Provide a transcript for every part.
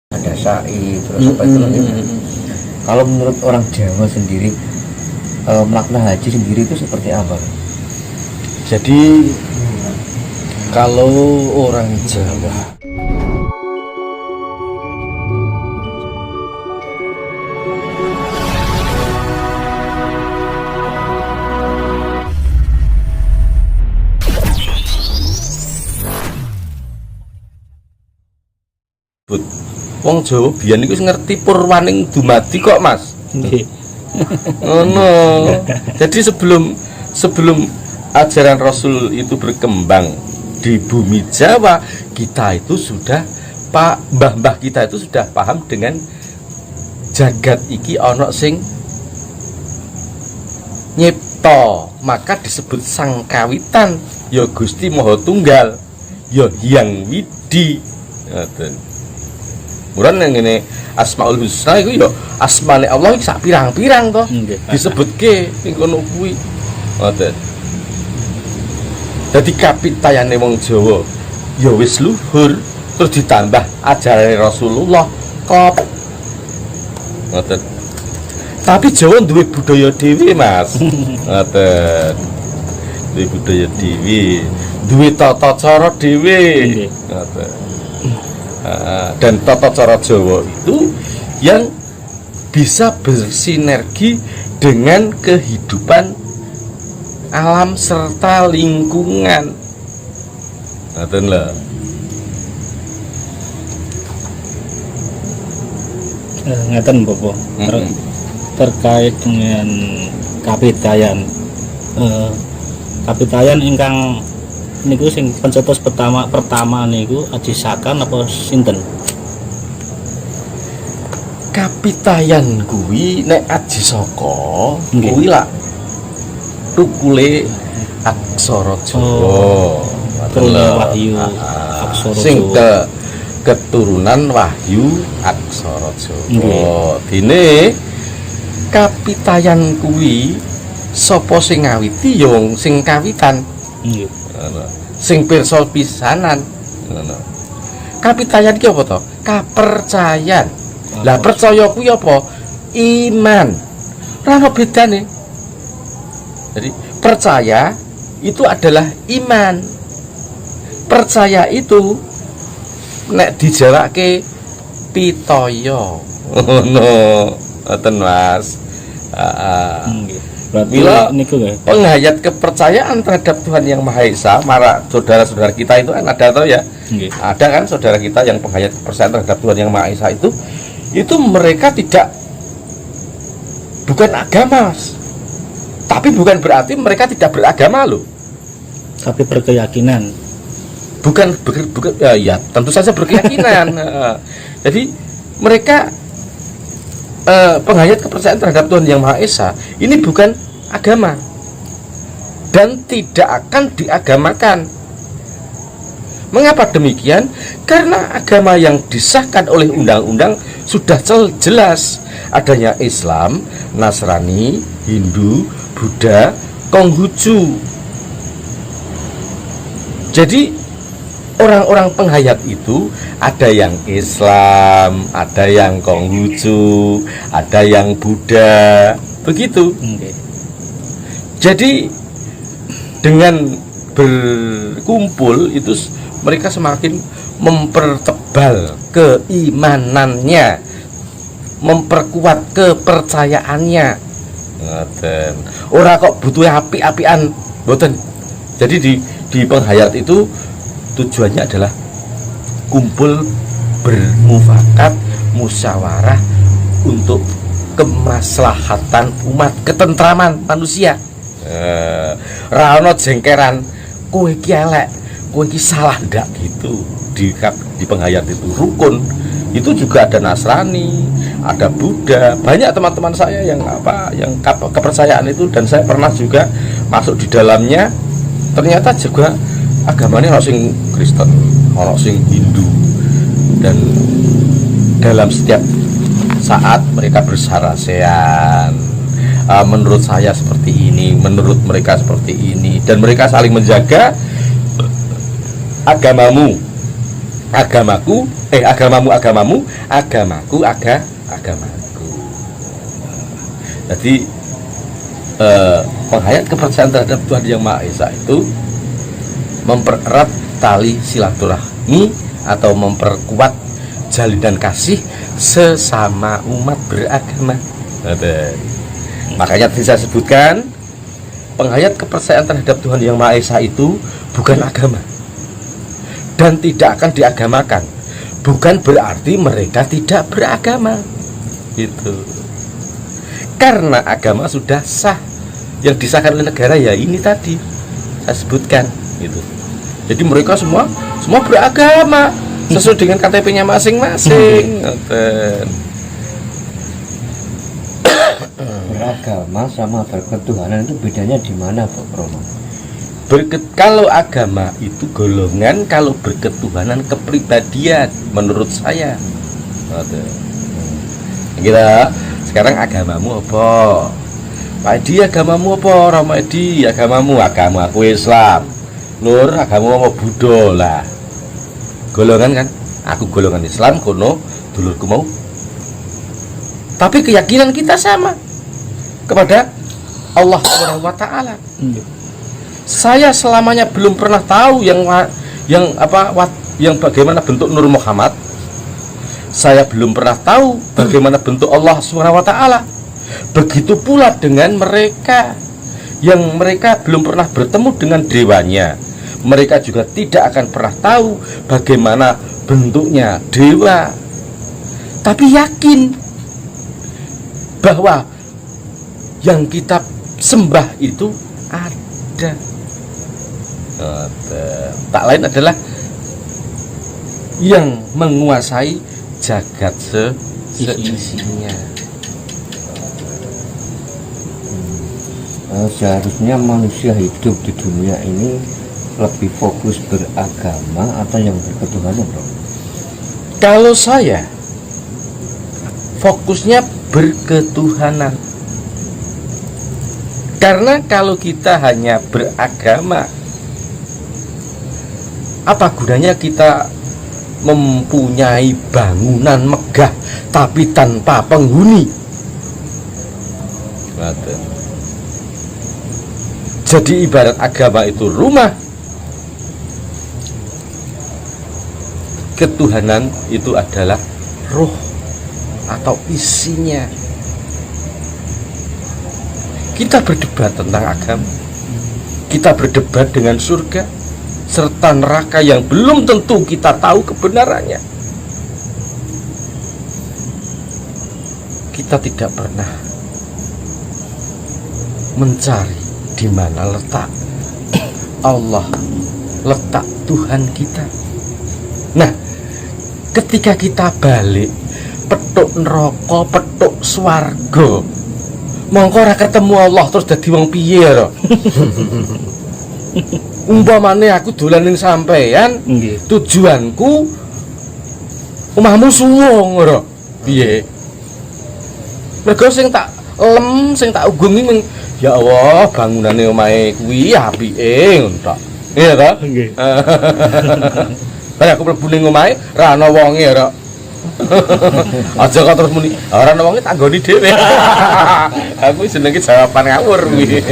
ada syai terus apa itu Kalau menurut orang Jawa sendiri makna haji sendiri itu seperti apa? Jadi kalau orang Jawa wong Jawa biyen iku ngerti purwaning dumadi kok, Mas. Nggih. No. Jadi sebelum ajaran Rasul itu berkembang di bumi Jawa, kita itu sudah mbah-mbah kita itu sudah paham dengan jagat iki ana sing nyipta, maka disebut sang kawitan ya Gusti Maha Tunggal, ya Hyang Widi. Ngoten. Muran yang ini Asmaul Husna itu ya asmane Allah iki sak pirang-pirang toh disebutke ning kono kuwi. Ngoten. Dadi kapitayane wong Jawa ya wis luhur, terus ditambah ajaran Rasulullah kop. Ngoten. Tapi Jawa duwe budaya dhewe, Mas. Ngoten. Duwe budaya dhewe, duwe tata cara dhewe. Ngoten. Dan tata cara Jawa itu yang bisa bersinergi dengan kehidupan alam serta lingkungan. Ngoten lho. Ngeten Bapak. Terkait dengan kapitayan. Kapitayan ingkang niku sing pencetus pertama niku Aji Sakan apa sinten? Kapitayan kuwi nek Aji Saka kuwi lak tukule aksara Jawa. Wahyu aksara Jawa. Sing keturunan Wahyu aksara Jawa. Dene kapitayan kuwi sapa sing ngawiti ya wong sing kawitan. Nggih. Sing pirsa pisanan. Kapitayan ki apa to? Kapercayan. Lah percaya kuwi apa? Iman. Ora ono bedane. Jadi percaya itu adalah iman. Percaya itu nek dijawake pitaya. Ngono. Ngoten Mas. Berarti niku nggih. Penghayat kepercayaan terhadap Tuhan Yang Maha Esa, para saudara-saudara kita itu kan ada atau ya? Nggih. Ada kan saudara kita yang penghayat kepercayaan terhadap Tuhan Yang Maha Esa itu mereka bukan agama, tapi bukan berarti mereka tidak beragama loh. Tapi berkeyakinan. Bukan ya tentu saja berkeyakinan. Jadi mereka penghayat kepercayaan terhadap Tuhan Yang Maha Esa ini bukan agama dan tidak akan diagamakan. Mengapa demikian? Karena agama yang disahkan oleh undang-undang sudah jelas, adanya Islam, Nasrani, Hindu, Buddha, Konghucu. Jadi orang-orang penghayat itu ada yang Islam, ada yang Konghucu, ada yang Buddha, begitu. Jadi dengan berkumpul itu mereka semakin mempertebal keimanannya, memperkuat kepercayaannya. Ngoten. Ora kok butuh api-apian, mboten. Jadi di penghayat itu tujuannya adalah kumpul bermufakat musyawarah untuk kemaslahatan umat, ketentraman manusia. Ra ono jengkeran kowe iki elek, kowe iki salah ndak gitu. Di penghayat itu rukun. Itu juga ada Nasrani, ada Buddha. Banyak teman-teman saya yang kepercayaan itu, dan saya pernah juga masuk di dalamnya. Ternyata juga agamanya ono sing Kristen, ono sing Hindu, dan dalam setiap saat mereka bersarasean. Menurut saya seperti ini, menurut mereka seperti ini, dan mereka saling menjaga agamamu, agamaku, agamamu, agamaku, agamaku. Jadi penghayat kepercayaan terhadap Tuhan Yang Maha Esa itu mempererat tali silaturahmi atau memperkuat jalinan kasih sesama umat beragama. Makanya tadi saya sebutkan, penghayat kepercayaan terhadap Tuhan Yang Maha Esa itu bukan agama dan tidak akan diagamakan. Bukan berarti mereka tidak beragama. Itu. Karena agama sudah sah. Yang disahkan oleh negara ya ini tadi saya sebutkan gitu. Jadi mereka semua beragama sesuai dengan KTP-nya masing-masing. Beragama sama berketuhanan itu bedanya di mana, Pak Romo? Kalau agama itu golongan, kalau berketuhanan kepribadian menurut saya. Kita sekarang agamamu apa? Pak Edi agamamu apa? Rama Edi agamamu, aku Islam. Nur agamamu apa? Buddha lah. Golongan kan? Aku golongan Islam, kono dulurku mau. Tapi keyakinan kita sama kepada Allah Subhanahu wa taala. Saya selamanya belum pernah tahu yang bagaimana bentuk Nur Muhammad. Saya belum pernah tahu bagaimana bentuk Allah Subhanahu wa taala. Begitu pula dengan mereka yang mereka belum pernah bertemu dengan dewanya. Mereka juga tidak akan pernah tahu bagaimana bentuknya dewa. Tapi yakin bahwa yang kita sembah itu ada. Tak lain adalah yang menguasai jagat seisinya. Seharusnya manusia hidup di dunia ini lebih fokus beragama atau yang berketuhanan, Bro? Kalau saya fokusnya berketuhanan. Karena kalau kita hanya beragama, apa gunanya kita mempunyai bangunan megah tapi tanpa penghuni? Jadi ibarat agama itu rumah, ketuhanan itu adalah ruh atau isinya. Kita berdebat tentang agama, kita berdebat dengan surga serta neraka yang belum tentu kita tahu kebenarannya. Kita tidak pernah mencari di mana letak Allah, letak Tuhan kita. Nah, ketika kita balik petuk neraka, petuk swarga, mongko ora ketemu Allah terus dadi wong piye ora? Umpamane aku dolan ning sampean, tujuanku omahmu suwung ora? Piye? Mergo sing tak ugungi mung ya Allah, bangunane omahe kuwi apike ngono tok. Iya ta? Nggih. Lah aku mlebu ning omahe ra ana wonge ora. Aja kok terus muni, ora ana wonge tak nggoni dhewe. Aku jenenge jawaban ngawur kuwi.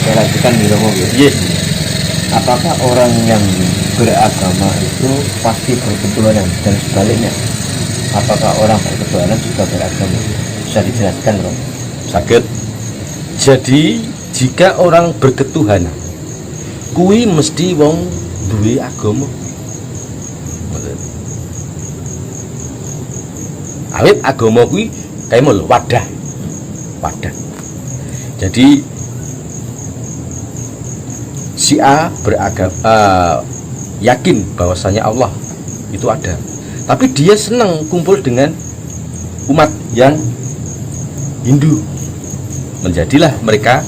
Saya lanjutkan di Romo ya. Nggih. Apakah orang yang beragama itu pasti berketuhanan dan sebaliknya? Apakah orang berketuhanan juga beragama? Bisa dijelaskan, Bro? Saged. Jadi jika orang berketuhanan, kuwi mesti wong duwe agama. Awit agama kuwi kaya mul wadah. Jadi si A beragama, yakin bahwasanya Allah itu ada, tapi dia senang kumpul dengan umat yang Hindu, menjadilah mereka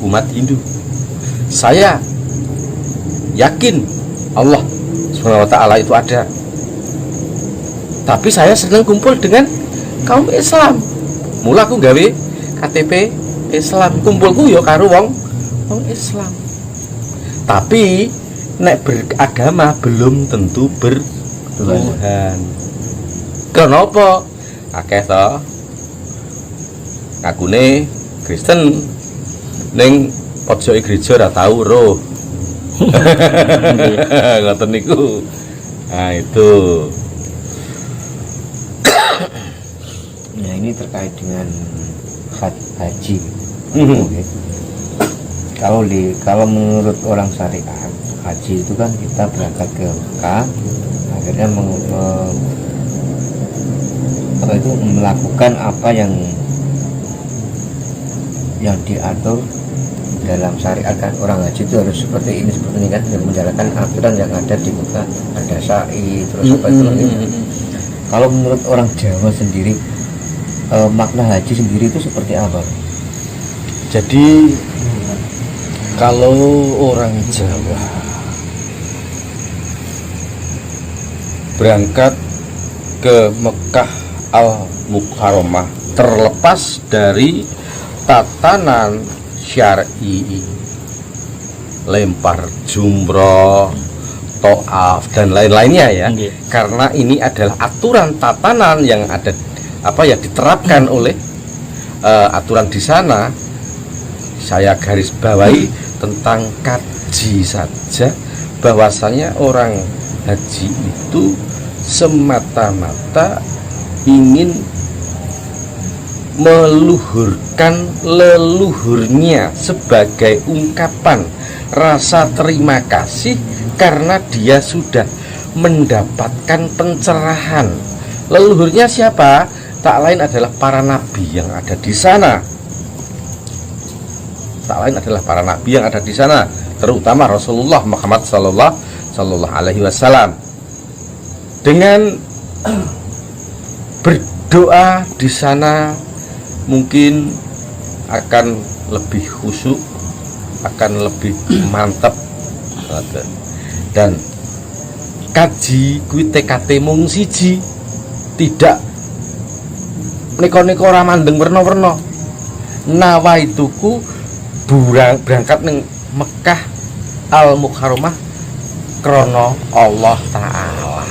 umat Hindu. Saya yakin Allah SWT itu ada, tapi saya senang kumpul dengan kaum Islam. Mula aku gawe KTP Islam, kumpulku ya karo wong wong Islam. Tapi nek beragama belum tentu bertuhan. Kenapa? Akeh to akune Kristen ning pojoke gereja ora tau roh. Ngoten niku. Nah, itu. Nah, ini terkait dengan haji. Oke. Kalau menurut orang syariat, haji itu kan kita berangkat ke Mekah, akhirnya melakukan apa yang diatur dalam syariat kan. Orang haji itu harus seperti ini kan, dan menjalankan aturan yang ada di Mekah, ada sa'i terus apa itu. Kalau menurut orang Jawa sendiri, makna haji sendiri itu seperti apa? Jadi kalau orang Jawa berangkat ke Mekah Al-Mukarramah, terlepas dari tatanan syar'i, lempar jumroh, to'af dan lain-lainnya ya, karena ini adalah aturan tatanan yang ada diterapkan oleh aturan di sana. Saya garis bawahi tentang kaji saja, bahwasanya orang haji itu semata-mata ingin meluhurkan leluhurnya sebagai ungkapan rasa terima kasih karena dia sudah mendapatkan pencerahan. Leluhurnya siapa? Tak lain adalah para nabi yang ada di sana. Tak lain adalah para nabi yang ada di sana, terutama Rasulullah Muhammad sallallahu alaihi wasallam. Dengan berdoa di sana mungkin akan lebih khusyuk, akan lebih mantap. Dan kaji kuwi TKT mung siji, tidak neko-neko ora mandeng werna-werna. Nawaituku berangkat ning Mekah Al-Mukarramah krana Allah Ta'ala.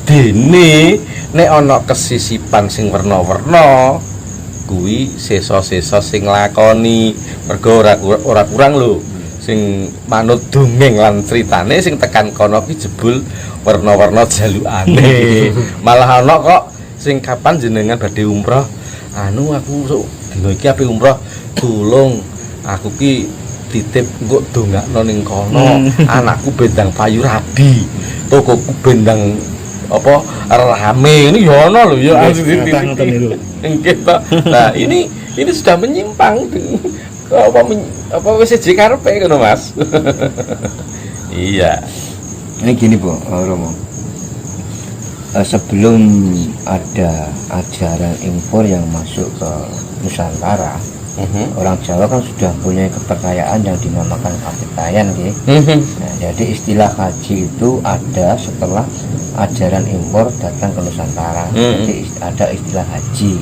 Dene nek ana kesisipan sing werna-werna kuwi sesa-sesa sing lakoni, mergo ora kurang lho sing manut dongeng lan critane sing tekan kono ki jebul werna-werna jalukane. Malah ana kok sing kapan jenengan badhe umroh, aku dina iki ape umroh, tulung aku ki titip engko dongakno ning kono, anakku bendang payu rabi, tokoku bendang apa rame, ini ya ana lho ya. Nah, ini sudah menyimpang apa wis siji karepe ngono Mas. Iya. Ini gini Bu Romo, sebelum ada ajaran impor yang masuk ke Nusantara, orang Jawa kan sudah punya kepercayaan yang dinamakan kapitayan gitu. Nah, jadi istilah haji itu ada setelah ajaran impor datang ke Nusantara. Jadi ada istilah haji.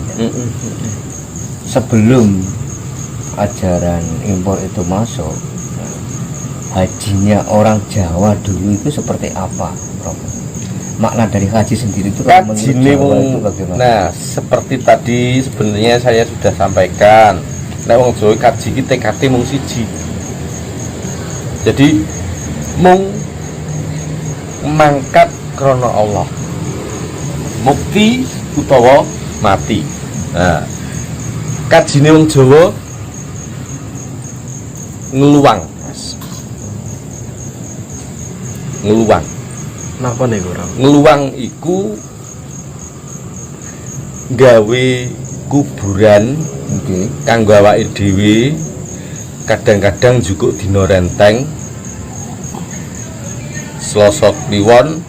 Sebelum ajaran impor itu masuk, hajinya orang Jawa dulu itu seperti apa, Prof? Makna dari haji sendiri itu kalau menurut Jawa itu bagaimana? Nah, seperti tadi sebenarnya saya sudah sampaikan. Nek wong Jawa kaji ki TKT mung siji. Jadi mung mangkat krana Allah. Mukti utawa mati. Nah, kajine wong Jawa ngeluwang, Mas. Ngeluwang. Napa niku, Ora? Ngeluwang iku gawe kuburan kanggo awake dhewe, kadang-kadang juga dina renteng, Selasa Kliwon,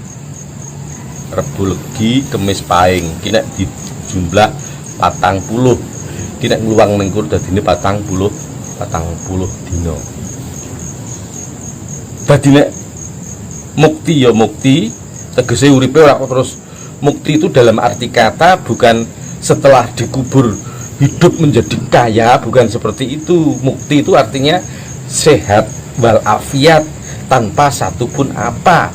Rebo Legi, Kemis Pahing, ki nek dijumlah 40. Ki nek ngluwang ning kur dadine 40 dina. Dadi nek mukti ya mukti, tegese uripe ora kok terus mukti itu dalam arti kata bukan setelah dikubur hidup menjadi kaya, bukan seperti itu. Mukti itu artinya sehat walafiat tanpa satupun apa.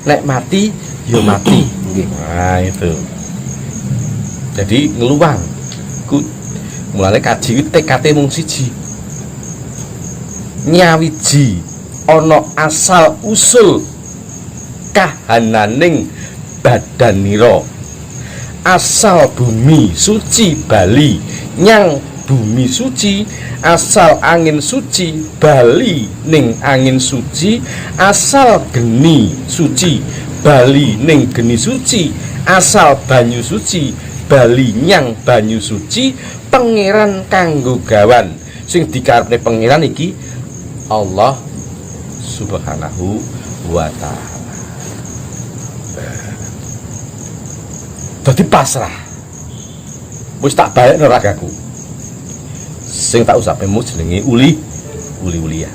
Nek mati ya mati. Nah itu. Jadi ngeluang. Mulane kaji TKT mung siji. Nyawiji ana asal usul kahananing badanira. Asal bumi suci bali nyang bumi suci, asal angin suci bali ning angin suci, asal geni suci bali ning geni suci, asal banyu suci bali nyang banyu suci. Pangeran kanggo gawan sing dikarepne pangeran iki Allah Subhanahu wa ta'ala. Dadi pasrah. Wis tak baekno ragaku. Sing tak usapemu jenenge uli-ulian.